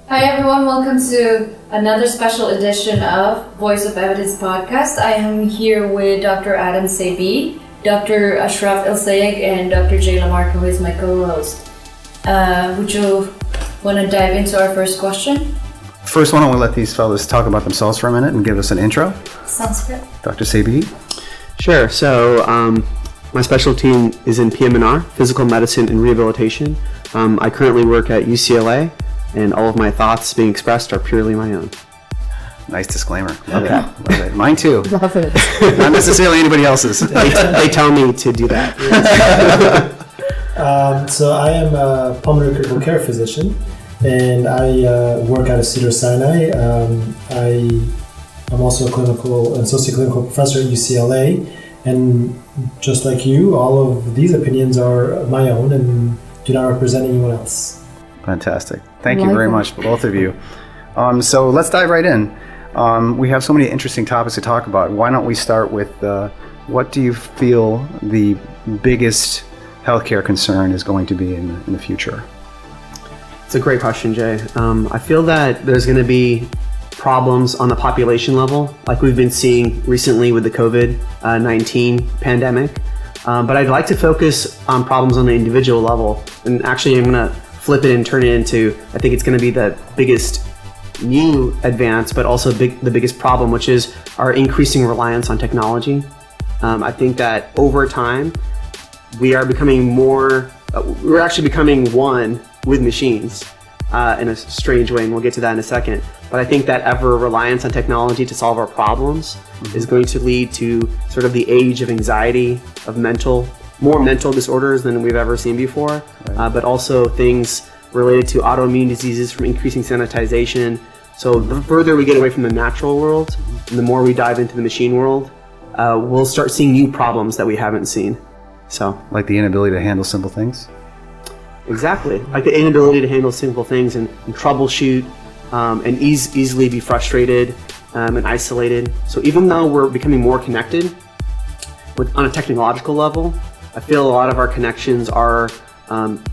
Hi everyone, welcome to another special edition of Voice of Evidence podcast. I am here with Dr. Adam Saby, Dr. Ashraf Elsayegh, and Dr. Jay Lamarca, who is my co-host. Would you want to dive into our first question? First, why don't we let these fellas talk about themselves for a minute and give us an intro? Sounds good. Dr. Saby? Sure. So my specialty is in PM&R, Physical Medicine and Rehabilitation. I currently work at UCLA, and all of my thoughts being expressed are purely my own. Nice disclaimer. Love it. Love it. Mine too. Love it. Not necessarily anybody else's. They tell me to do that. So I am a pulmonary critical care physician, and I work out of Cedars Sinai. I'm also a clinical and socio-clinical professor at UCLA, and just like you, all of these opinions are my own and do not represent anyone else. Fantastic. Thank you very much, both of you. So let's dive right in. We have so many interesting topics to talk about. Why don't we start with what do you feel the biggest healthcare concern is going to be in the future? It's a great question, Jay. I feel that there's going to be problems on the population level, like we've been seeing recently with the COVID-19 pandemic. But I'd like to focus on problems on the individual level. And actually, I'm going to flip it and turn it into, I think it's going to be the biggest new advance, but also the biggest problem, which is our increasing reliance on technology. I think that over time, we are becoming we're actually becoming one with machines in a strange way, and we'll get to that in a second. But I think that ever reliance on technology to solve our problems is going to lead to sort of the age of anxiety, of more mental disorders than we've ever seen before, right. But also things related to autoimmune diseases from increasing sanitization. So the further we get away from the natural world, and the more we dive into the machine world, we'll start seeing new problems that we haven't seen. So, like the inability to handle simple things? Exactly, like the inability to handle simple things and troubleshoot, and easily be frustrated and isolated. So even though we're becoming more connected on a technological level, I feel a lot of our connections are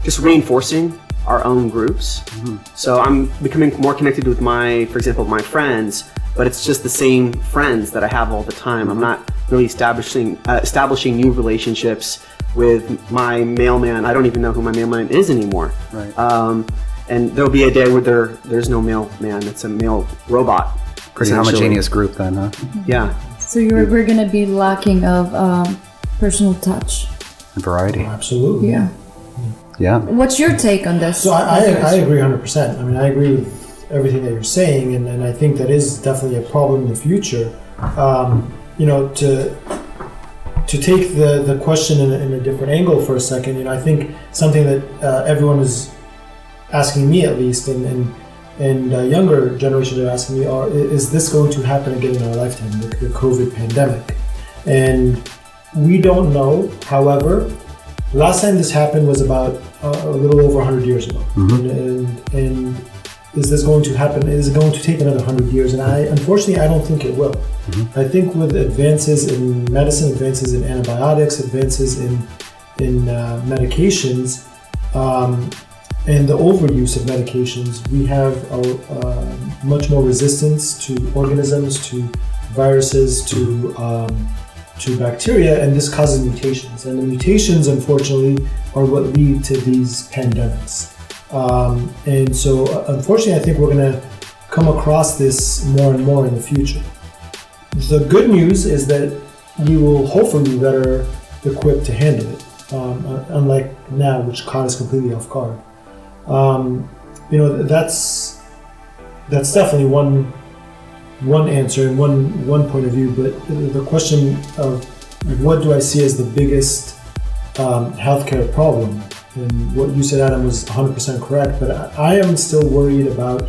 just reinforcing our own groups. Mm-hmm. So I'm becoming more connected with for example, my friends, but it's just the same friends that I have all the time. I'm not really establishing new relationships with my mailman. I don't even know who my mailman is anymore. Right. And there'll be a day where there's no mailman. It's a mail robot. Pretty homogeneous group then, huh? Yeah. So we're going to be lacking of personal touch. And variety. Oh, absolutely. Yeah. What's your take on this? So I agree 100%. I mean, I agree with everything that you're saying, and I think that is definitely a problem in the future. To take the question in a different angle for a second, I think something that everyone is asking me, at least, and younger generations are asking me, is this going to happen again in our lifetime, the COVID pandemic? And we don't know. However, last time this happened was about a little over 100 years ago. Mm-hmm. And is this going to happen? Is it going to take another 100 years? And unfortunately, I don't think it will. Mm-hmm. I think with advances in medicine, advances in antibiotics, advances in medications, and the overuse of medications, we have much more resistance to organisms, to viruses, to bacteria, and this causes mutations. And the mutations, unfortunately, are what lead to these pandemics. And so, unfortunately, I think we're going to come across this more and more in the future. The good news is that we will hopefully be better equipped to handle it, unlike now, which caught us completely off guard. That's definitely one answer and one point of view, but the question of what do I see as the biggest healthcare problem, and what you said, Adam, was 100% correct, but I am still worried about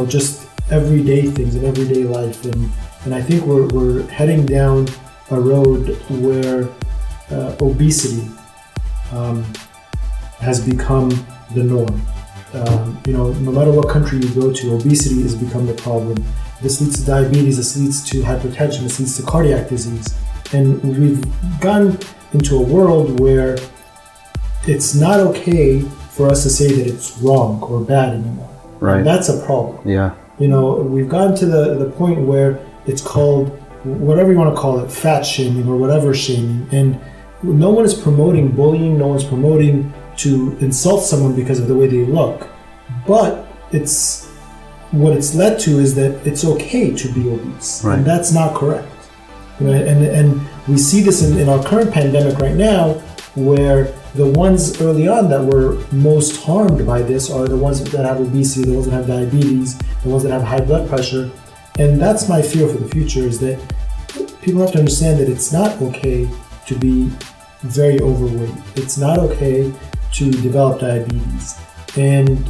just everyday things in everyday life, and I think we're heading down a road where obesity has become the norm. No matter what country you go to, obesity has become the problem. This leads to diabetes, this leads to hypertension, this leads to cardiac disease. And we've gone into a world where it's not okay for us to say that it's wrong or bad anymore. Right. And that's a problem. Yeah. We've gotten to the point where it's called, whatever you want to call it, fat shaming or whatever shaming. And no one is promoting bullying. No one's promoting to insult someone because of the way they look. But what it's led to is that it's okay to be obese. Right. And that's not correct. And we see this in our current pandemic right now, where the ones early on that were most harmed by this are the ones that have obesity, the ones that have diabetes, the ones that have high blood pressure. And that's my fear for the future, is that people have to understand that it's not okay to be very overweight. It's not okay to develop diabetes. And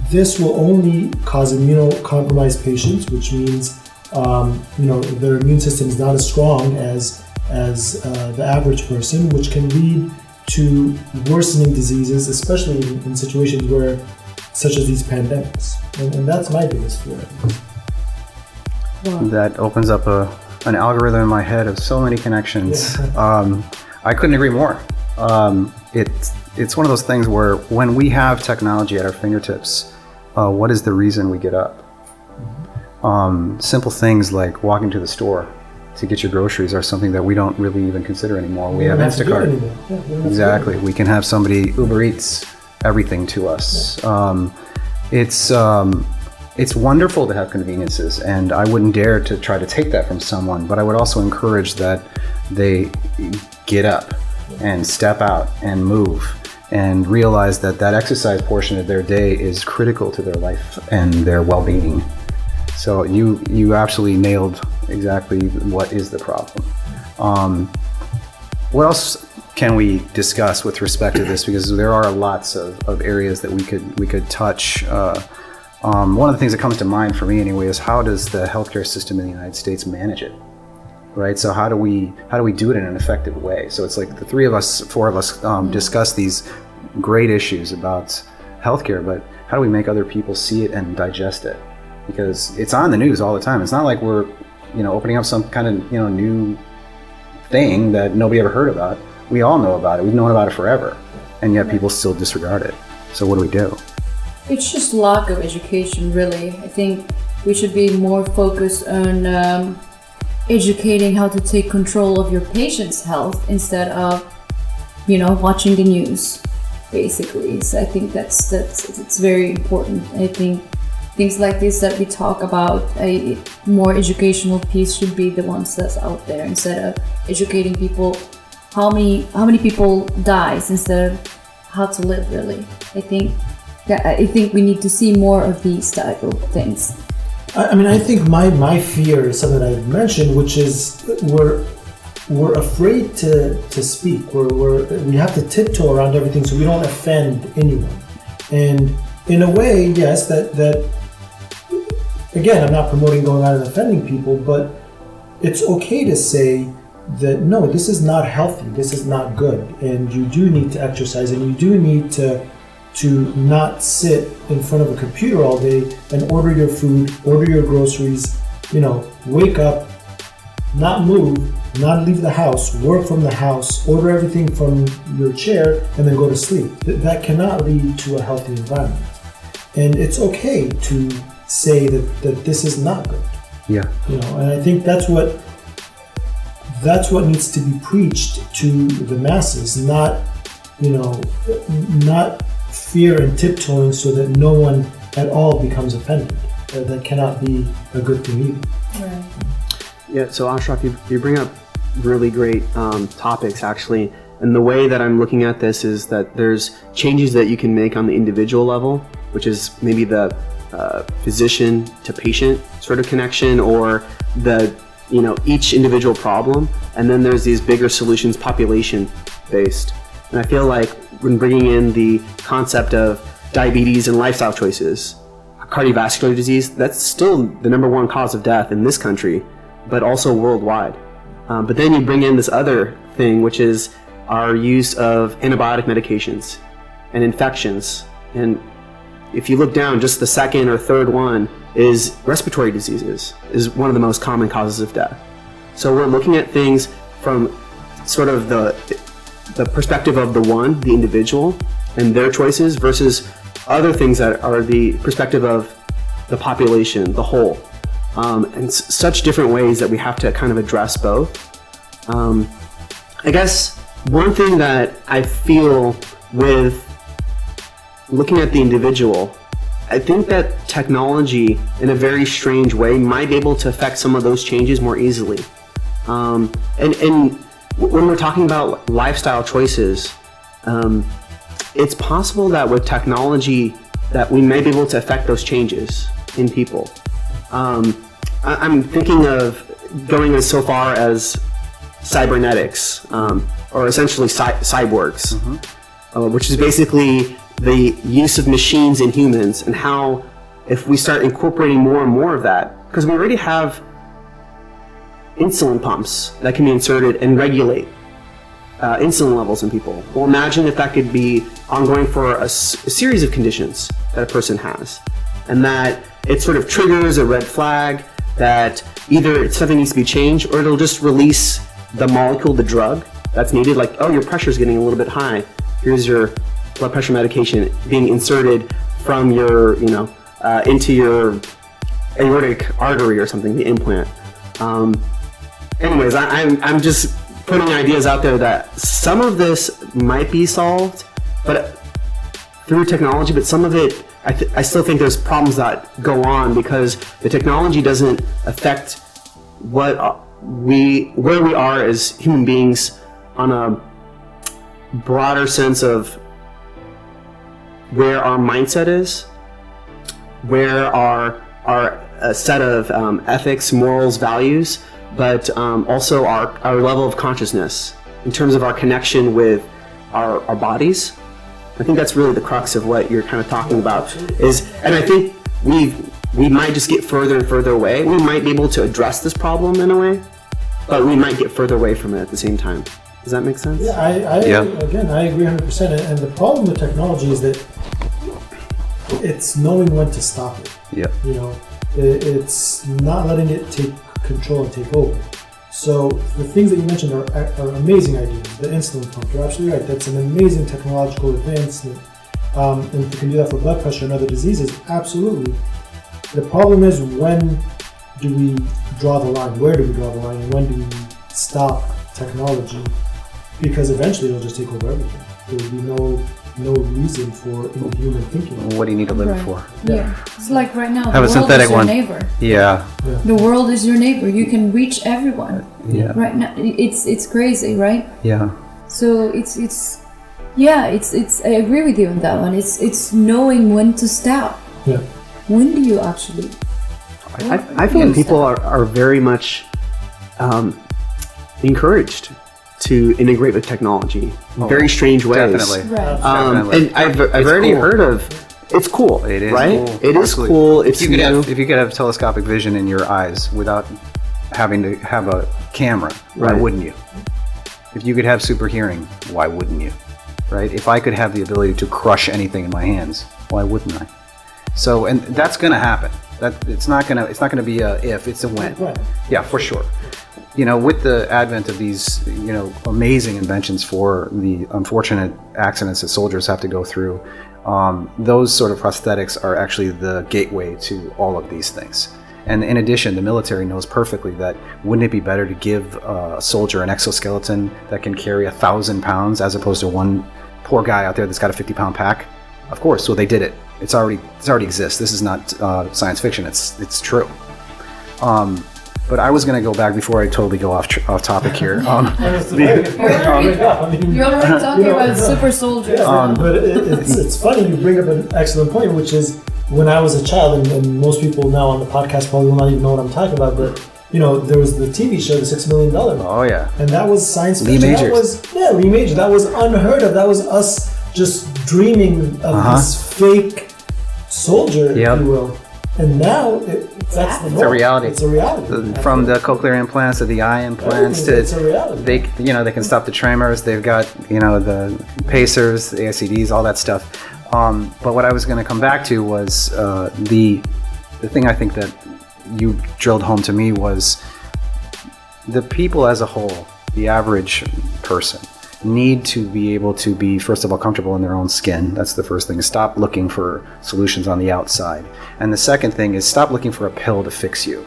this will only cause immunocompromised patients, which means their immune system is not as strong as the average person, which can lead to worsening diseases, especially in situations such as these pandemics. And that's my biggest fear. Wow. That opens up an algorithm in my head of so many connections. Yeah. I couldn't agree more. It's one of those things where when we have technology at our fingertips, what is the reason we get up? Simple things like walking to the store to get your groceries are something that we don't really even consider anymore. We have Instacart. Exactly. We can have somebody Uber Eats everything to us. It's wonderful to have conveniences, and I wouldn't dare to try to take that from someone, but I would also encourage that they get up and step out and move and realize that exercise portion of their day is critical to their life and their well-being. So you absolutely nailed exactly what is the problem. What else can we discuss with respect to this? Because there are lots of areas that we could touch. One of the things that comes to mind for me anyway is, how does the healthcare system in the United States manage it? Right. So how do we do it in an effective way? So it's like the four of us discuss these great issues about healthcare, but how do we make other people see it and digest it? Because it's on the news all the time. It's not like we're, opening up some kind of, new thing that nobody ever heard about. We all know about it. We've known about it forever, and yet people still disregard it. So what do we do? It's just lack of education, really. I think we should be more focused on educating how to take control of your patient's health instead of, watching the news, basically. So I think it's very important. I think things like this that we talk about, a more educational piece should be the ones that's out there, instead of educating people how many people dies instead of how to live, really. I think we need to see more of these type of things. I think my fear is something I've mentioned, which is we're afraid to speak. We have to tiptoe around everything so we don't offend anyone. And in a way, yes, that again, I'm not promoting going out and offending people, but it's okay to say that no, this is not healthy, this is not good, and you do need to exercise, and you do need to not sit in front of a computer all day and order your food, order your groceries, wake up, not move, not leave the house, work from the house, order everything from your chair, and then go to sleep. That cannot lead to a healthy environment. And it's okay to say that this is not good. Yeah. And I think that's what needs to be preached to the masses, not fear and tiptoeing so that no one at all becomes offended. That cannot be a good thing either. Right. Yeah, so Ashraf, you bring up really great topics, actually. And the way that I'm looking at this is that there's changes that you can make on the individual level, which is maybe the physician to patient sort of connection, or the each individual problem. And then there's these bigger solutions, population based. And I feel like when bringing in the concept of diabetes and lifestyle choices, cardiovascular disease, that's still the number one cause of death in this country, but also worldwide. But then you bring in this other thing, which is our use of antibiotic medications and infections. And if you look down, just the second or third one is respiratory diseases, is one of the most common causes of death. So we're looking at things from sort of the perspective of the individual and their choices versus other things that are the perspective of the population, the whole, and such different ways that we have to kind of address both. I guess one thing that I feel with looking at the individual, I think that technology in a very strange way might be able to affect some of those changes more easily. And when we're talking about lifestyle choices, it's possible that with technology that we may be able to affect those changes in people. I'm thinking of going as so far as cybernetics, or essentially cyborgs, which is basically the use of machines in humans, and how if we start incorporating more and more of that, because we already have insulin pumps that can be inserted and regulate insulin levels in people. Well, imagine if that could be ongoing for a series of conditions that a person has, and that it sort of triggers a red flag that either something needs to be changed, or it'll just release the molecule, the drug that's needed, like, oh, your pressure's getting a little bit high. Here's your blood pressure medication being inserted from your, into your aortic artery or something, the implant. Anyways, I'm just putting ideas out there that some of this might be solved, but through technology, but some of it, I still think there's problems that go on because the technology doesn't affect where we are as human beings on a broader sense of where our mindset is, where our set of ethics, morals, values, but also our level of consciousness in terms of our connection with our bodies. I think that's really the crux of what you're kind of talking about and I think we might just get further and further away. We might be able to address this problem in a way, but we might get further away from it at the same time. Does that make sense? Yeah, Again, I agree 100%. And the problem with technology is that it's knowing when to stop it. Yeah. It's not letting it take control and take over. So the things that you mentioned are amazing ideas. The insulin pump, you're absolutely right. That's an amazing technological advancement. And if you can do that for blood pressure and other diseases, absolutely. The problem is, when do we draw the line? Where do we draw the line? And when do we stop technology? Because eventually it'll just take over everything. There will be no reason for inhuman thinking. What do you need to live it for? Yeah. It's like right now, Have the a world synthetic is your one. neighbor. Yeah. The world is your neighbor. You can reach everyone. Yeah. Right now, it's crazy, right? Yeah. So it's I agree with you on that one. It's knowing when to stop. Yeah. When do you actually? I feel like people are very much encouraged to integrate with technology in very strange ways. Definitely. Right. Definitely. And I've already heard of. It's cool. It is right? cool. It is Absolutely. cool. It's if you could have telescopic vision in your eyes without having to have a camera, why Right. wouldn't you? If you could have super hearing, why wouldn't you? Right? If I could have the ability to crush anything in my hands, why wouldn't I? So, and that's going to happen. It's not going to be a if, it's a when. Right. Yeah, for sure. With the advent of these, amazing inventions for the unfortunate accidents that soldiers have to go through, those sort of prosthetics are actually the gateway to all of these things. And in addition, the military knows perfectly that wouldn't it be better to give a soldier an exoskeleton that can carry 1,000 pounds as opposed to one poor guy out there that's got a 50-pound pack? Of course, so they did it. It already exists. This is not science fiction. It's true. But I was going to go back before I totally go off topic here. You're already talking about super soldiers. But it's funny you bring up an excellent point, which is when I was a child, and most people now on the podcast probably will not even know what I'm talking about, but there was the TV show, The $6 Million. Oh yeah. And that was science fiction. Lee Majors. Lee Majors. That was unheard of. That was us just dreaming of this fake soldier, if you will. And now that's the norm. It's a reality. It's a reality. From the cochlear implants to the eye implants to it's a reality. they can stop the tremors. They've got the pacers, the ASCDs, all that stuff. But what I was going to come back to was the thing I think that you drilled home to me was the people as a whole, the average person, need to be able to be, first of all, comfortable in their own skin. That's the first thing. Stop looking for solutions on the outside. And the second thing is stop looking for a pill to fix you.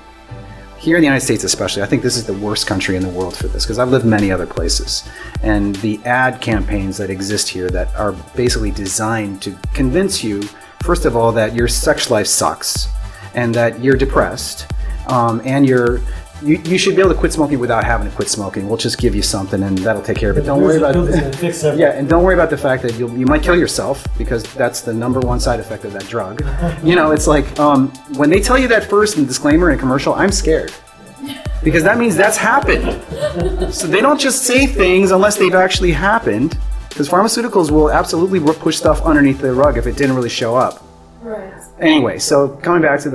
Here in the United States especially, I think this is the worst country in the world for this, because I've lived many other places. And the ad campaigns that exist here that are basically designed to convince you, first of all, that your sex life sucks and that you're depressed, and you should be able to quit smoking without having to quit smoking. We'll just give you something and that'll take care of it. Don't worry about it. Yeah, and don't worry about the fact that you might kill yourself, because that's the number one side effect of that drug. It's like when they tell you that first in the disclaimer in a commercial, I'm scared. Because that means that's happened. So they don't just say things unless they've actually happened, because pharmaceuticals will absolutely push stuff underneath the rug if it didn't really show up. Right. Anyway, so coming back to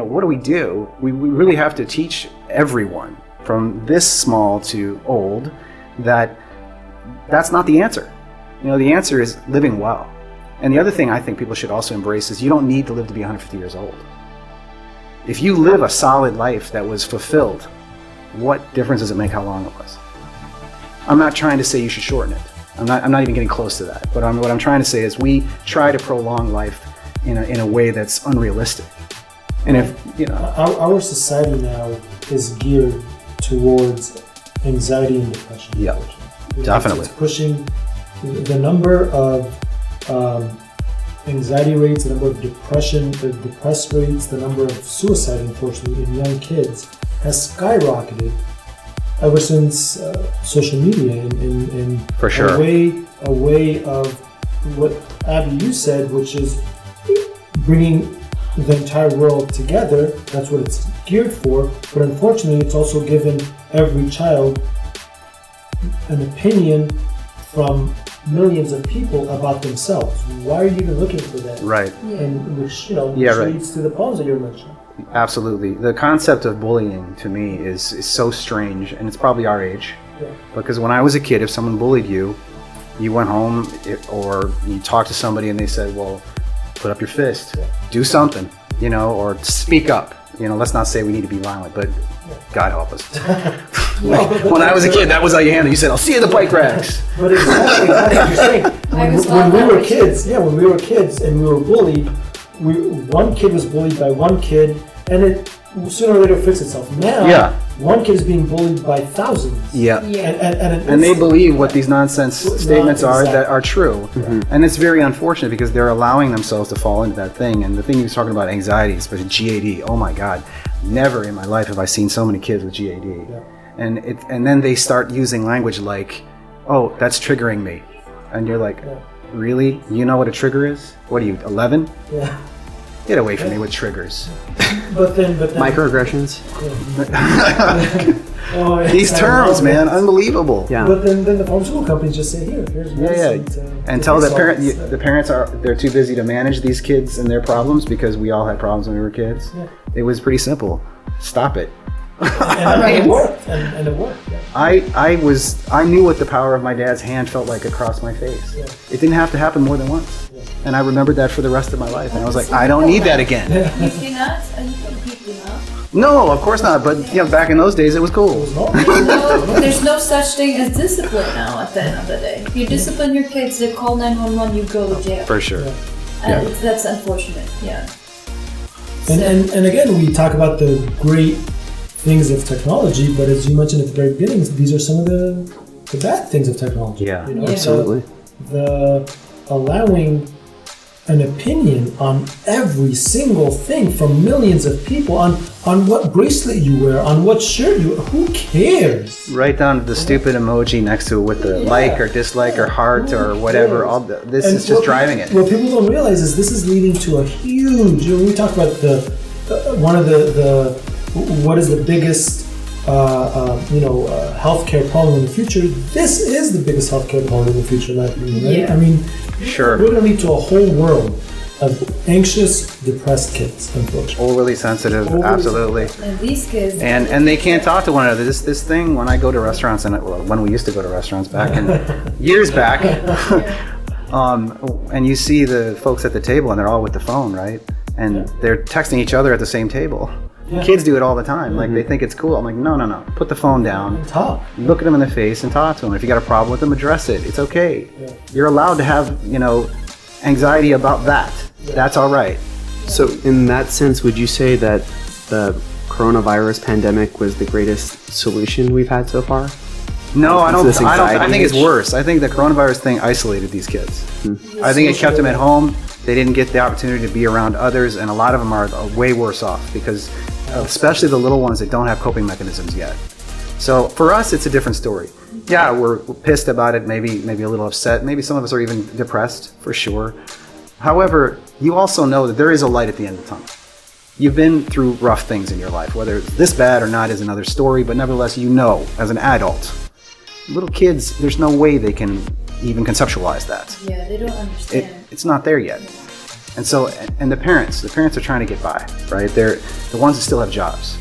what do we do? We really have to teach everyone from this small to old that that's not the answer. The answer is living well. And the other thing I think people should also embrace is you don't need to live to be 150 years old. If you live a solid life that was fulfilled, what difference does it make how long it was? I'm not trying to say you should shorten it. I'm not even getting close to that. But what I'm trying to say is we try to prolong life in a way that's unrealistic. And our society now is geared towards anxiety and depression. Yeah, definitely. It's pushing the number of anxiety rates, the number of the depressed rates, the number of suicide, unfortunately, in young kids has skyrocketed ever since social media and for sure a way of what Abby you said, which is bringing the entire world together. That's what it's geared for, but unfortunately it's also given every child an opinion from millions of people about themselves. Why are you even looking for that? Right. And which right. leads to the problems that you're mentioning. Absolutely. The concept of bullying to me is so strange, and it's probably our age. Yeah. Because when I was a kid, if someone bullied you, you went home or you talked to somebody and they said, well, put up your fist, do something, or speak up. Let's not say we need to be violent, but God help us. When I was a kid, that was how you handled it. You said, I'll see you at the bike racks. But exactly what you're saying. When we were kids and we were bullied, one kid was bullied by one kid, and it sooner or later fixed itself. Now, one kid is being bullied by thousands. Yeah. And they believe what these nonsense statements are that are true. Mm-hmm. And it's very unfortunate because they're allowing themselves to fall into that thing. And the thing he was talking about, anxiety, especially GAD, oh my God, never in my life have I seen so many kids with GAD. Yeah. And then they start using language like, oh, that's triggering me. And you're like, really? You know what a trigger is? What are you, 11? Yeah. Get away from me with triggers. But then microaggressions. These terms, man, unbelievable. Yeah. But then the pharmaceutical companies just say, here's medicine. And tell the parents they're too busy to manage these kids and their problems because we all had problems when we were kids. Yeah. It was pretty simple. Stop it. And it worked. And it worked. Yeah. I knew what the power of my dad's hand felt like across my face. Yeah. It didn't have to happen more than once. Yeah. And I remembered that for the rest of my life. And I was like, I don't need that again. You cannot? You can keep them up? No, of course not. But back in those days, it was cool. There's no such thing as discipline now at the end of the day. If you discipline your kids, they call 911, you go to jail. For sure. And that's unfortunate, yeah. And again, we talk about the great things of technology, but as you mentioned at the very beginning, these are some of the bad things of technology. Yeah, absolutely. The allowing an opinion on every single thing from millions of people on what bracelet you wear, on what shirt you wear. Who cares? Right down to the stupid emoji next to it with the like or dislike or heart or whatever. This is just driving it. What people don't realize is this is leading to a huge. When we talk about what is the biggest healthcare problem in the future, this is the biggest healthcare problem in the future, in my opinion, right? Yeah. I mean, sure. We're going to lead to a whole world of anxious, depressed kids, unfortunately. Overly sensitive, absolutely. And these kids... And they can't talk to one another. This thing, when I go to restaurants, when we used to go to restaurants back in years back, and you see the folks at the table and they're all with the phone, right? And they're texting each other at the same table. Kids do it all the time. Like they think it's cool. I'm like, no. Put the phone down. Talk. Look at them in the face and talk to them. If you got a problem with them, address it. It's okay. Yeah. You're allowed to have, anxiety about that. That's all right. So in that sense, would you say that the coronavirus pandemic was the greatest solution we've had so far? No, I don't. This I think it's anxiety worse. I think the coronavirus thing isolated these kids. I think it kept them at home. They didn't get the opportunity to be around others, and a lot of them are way worse off because, especially the little ones that don't have coping mechanisms yet. So for us, it's a different story. Yeah, we're pissed about it, maybe a little upset. Maybe some of us are even depressed, for sure. However, you also know that there is a light at the end of the tunnel. You've been through rough things in your life. Whether it's this bad or not is another story, but nevertheless, as an adult, little kids, there's no way they can even conceptualize that. Yeah, they don't understand. It's not there yet. And so, and the parents are trying to get by, right? They're the ones that still have jobs.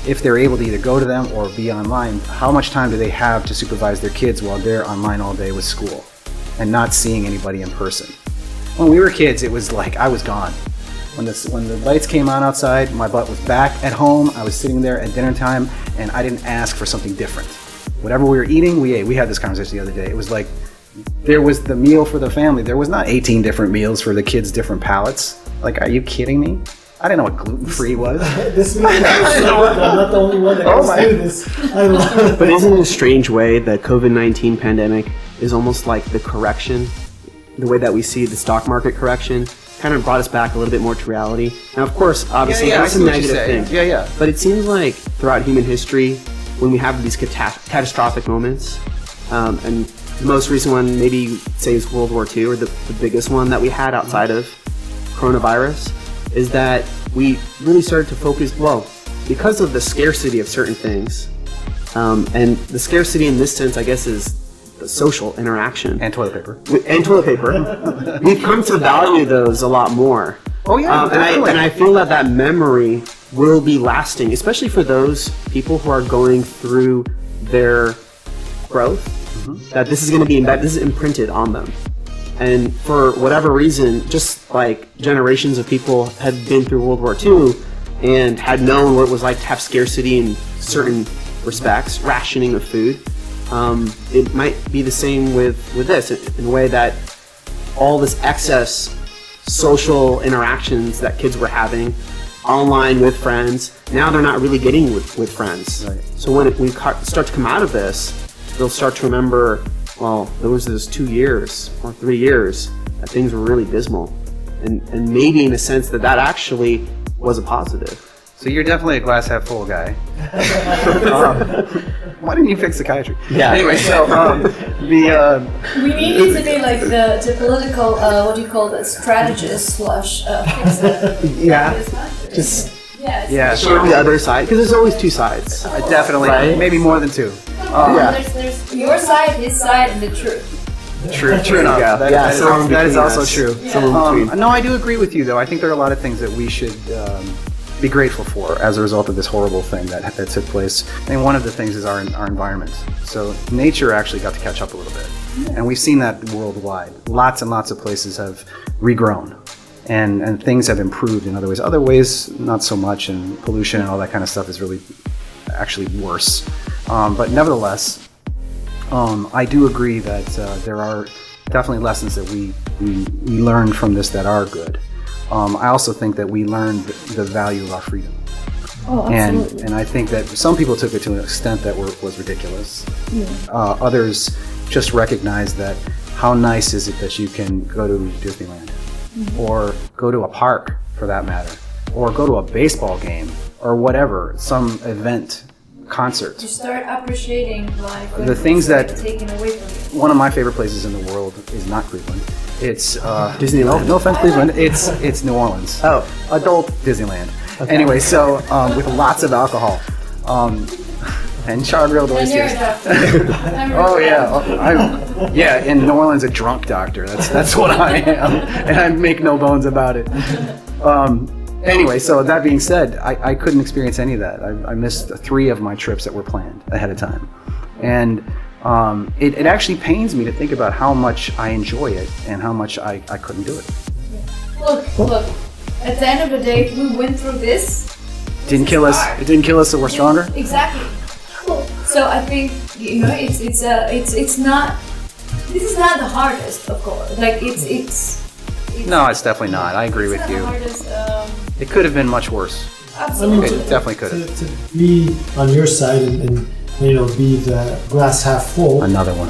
If they're able to either go to them or be online, how much time do they have to supervise their kids while they're online all day with school and not seeing anybody in person? When we were kids, it was like I was gone. When the lights came on outside, my butt was back at home. I was sitting there at dinner time, and I didn't ask for something different. Whatever we were eating, we ate. We had this conversation the other day. It was like there was the meal for the family. There was not 18 different meals for the kids' different palates. Like, are you kidding me? I didn't know what gluten-free was. This means I'm not the only one that goes through this. I love it. But isn't it a strange way the COVID-19 pandemic is almost like the correction, the way that we see the stock market correction, kind of brought us back a little bit more to reality. Now, of course, obviously, that's a negative thing. Yeah. But it seems like throughout human history, when we have these catastrophic moments, and the most recent one, maybe you'd say, is World War II, or the biggest one that we had outside of coronavirus, is that we really started to focus, because of the scarcity of certain things, and the scarcity in this sense, I guess, is the social interaction. And toilet paper. We've come to value those a lot more. Oh yeah, and I feel that memory will be lasting, especially for those people who are going through their growth, that this is going to be this is imprinted on them. And for whatever reason, just like generations of people had been through World War II and had known what it was like to have scarcity in certain respects, rationing of food, it might be the same with this, in a way that all this excess social interactions that kids were having online with friends, now they're not really getting with friends. Right. So when we start to come out of this, they'll start to remember, there was this 2 years or 3 years that things were really dismal. And maybe in a sense that actually was a positive. So you're definitely a glass half full guy. Why didn't you fix psychiatry? Yeah. Anyway, so we need you to be like the political, what do you call it, strategist / fixer. Yeah. Just show the other side, because there's always two sides. Definitely, right? Maybe more than two. There's your side, his side, and the truth. True enough. That is also true. No, I do agree with you, though. I think there are a lot of things that we should be grateful for as a result of this horrible thing that took place. And one of the things is our environment. So nature actually got to catch up a little bit. And we've seen that worldwide. Lots and lots of places have regrown. And things have improved in other ways. Other ways, not so much, and pollution and all that kind of stuff is really actually worse. But nevertheless, I do agree that there are definitely lessons that we learned from this that are good. I also think that we learned the value of our freedom. Oh, absolutely. And I think that some people took it to an extent that was ridiculous. Yeah. Others just recognized that how nice is it that you can go to Disneyland, or go to a park for that matter, or go to a baseball game, or whatever, some event, concert. To start appreciating life. The things that taken away from you. One of my favorite places in the world is not Cleveland. It's Disneyland. No offense, Cleveland. It's New Orleans. Oh, adult Disneyland. Okay. Anyway, so with lots of alcohol, and char-grilled oysters. Oh yeah, in New Orleans, a drunk doctor. That's what I am, and I make no bones about it. Anyway, so that being said, I couldn't experience any of that. I missed 3 of my trips that were planned ahead of time, and it actually pains me to think about how much I enjoy it and how much I couldn't do it. Look, at the end of the day, we went through this. Didn't kill us. It didn't kill us, so we're stronger. Exactly. So I think it's not. This is not the hardest, of course. Like it's No, it's definitely not. I agree with you. The hardest, It could have been much worse. absolutely. It definitely could have. To be on your side and be the glass half full. Another one.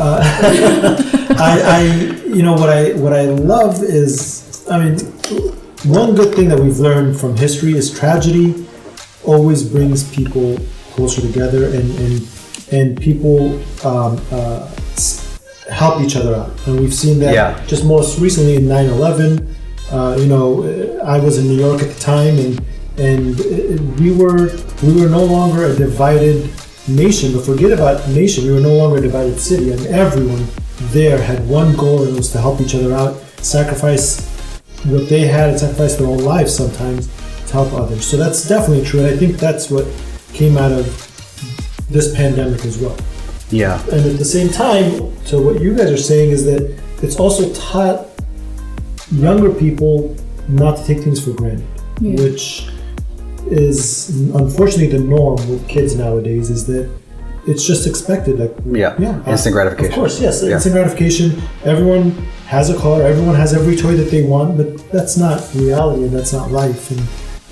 What I love is, one good thing that we've learned from history is tragedy always brings people closer together, and people help each other out, and we've seen that just most recently in 9/11. I was in New York at the time, and we were no longer a divided nation. But forget about nation, we were no longer a divided city, and everyone there had one goal, and it was to help each other out, sacrifice what they had, and sacrifice their own lives sometimes to help others. So that's definitely true, and I think that's what came out of this pandemic as well. Yeah. And at the same time, so what you guys are saying is that it's also taught younger people not to take things for granted, which is unfortunately the norm with kids nowadays, is that it's just expected. Like, instant gratification. Of course, yes, instant gratification. Everyone has a car, everyone has every toy that they want, but that's not reality, and that's not life.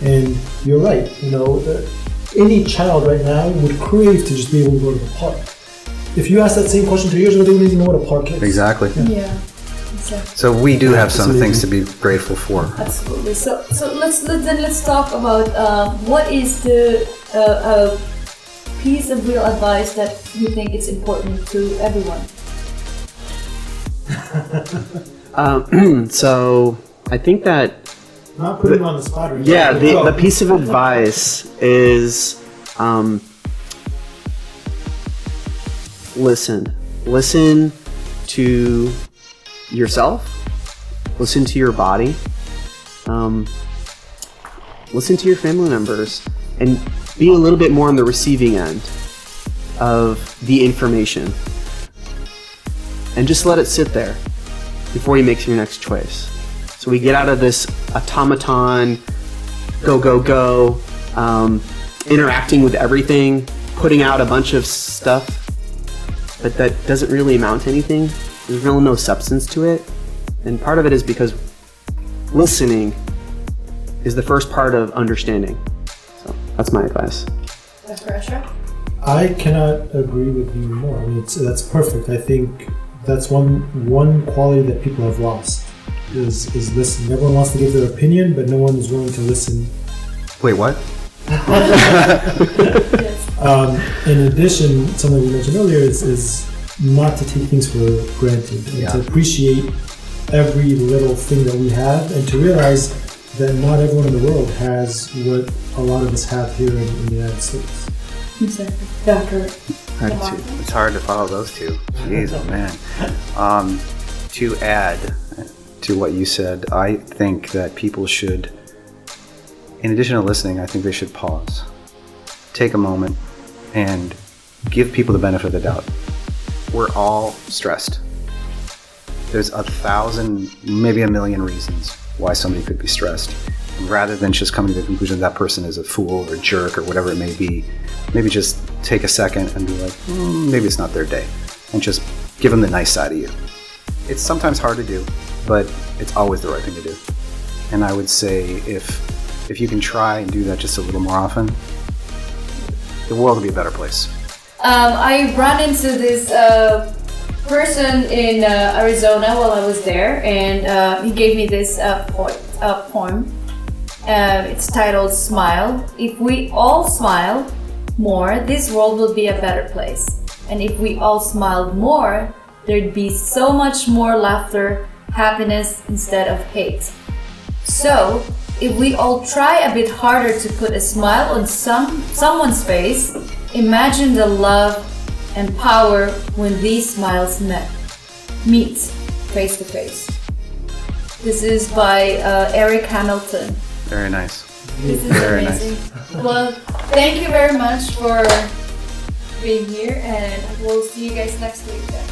And you're right, any child right now would crave to just be able to go to the park. If you asked that same question 2 years ago, they wouldn't even know what a park is. Exactly. Yeah. Exactly. So we do have some things to be grateful for. Absolutely. So let's talk about what is the piece of real advice that you think is important to everyone. So I think that not putting on the spot. Right yeah, the piece of advice is listen to yourself, listen to your body, listen to your family members, and be a little bit more on the receiving end of the information, and just let it sit there before you make your next choice. So we get out of this automaton, go, interacting with everything, putting out a bunch of stuff, but that doesn't really amount to anything. There's really no substance to it. And part of it is because listening is the first part of understanding. So that's my advice. Dr. Ashraf? I cannot agree with you more. That's perfect. I think that's one quality that people have lost is listening. Everyone wants to give their opinion, but no one is willing to listen. Wait, what? In addition, something we mentioned earlier is not to take things for granted, and to appreciate every little thing that we have, and to realize that not everyone in the world has what a lot of us have here in the United States. Exactly. Dr. It's hard to follow those two. Jeez, oh man. To add to what you said, I think that people should, in addition to listening, I think they should pause. Take a moment and give people the benefit of the doubt. We're all stressed. There's 1,000, maybe 1,000,000 reasons why somebody could be stressed. And rather than just coming to the conclusion that person is a fool or jerk or whatever it may be, maybe just take a second and be like, maybe it's not their day. And just give them the nice side of you. It's sometimes hard to do, but it's always the right thing to do. And I would say if you can try and do that just a little more often, the world will be a better place. I ran into this person in Arizona while I was there, and he gave me this poem. It's titled "Smile." If we all smile more, this world will be a better place. And if we all smiled more, there'd be so much more laughter, happiness instead of hate. So, if we all try a bit harder to put a smile on someone's face, imagine the love and power when these smiles meet face to face. This is by Eric Hamilton. Very nice. This is Very amazing. nice. Well, thank you very much for being here, and we'll see you guys next week then.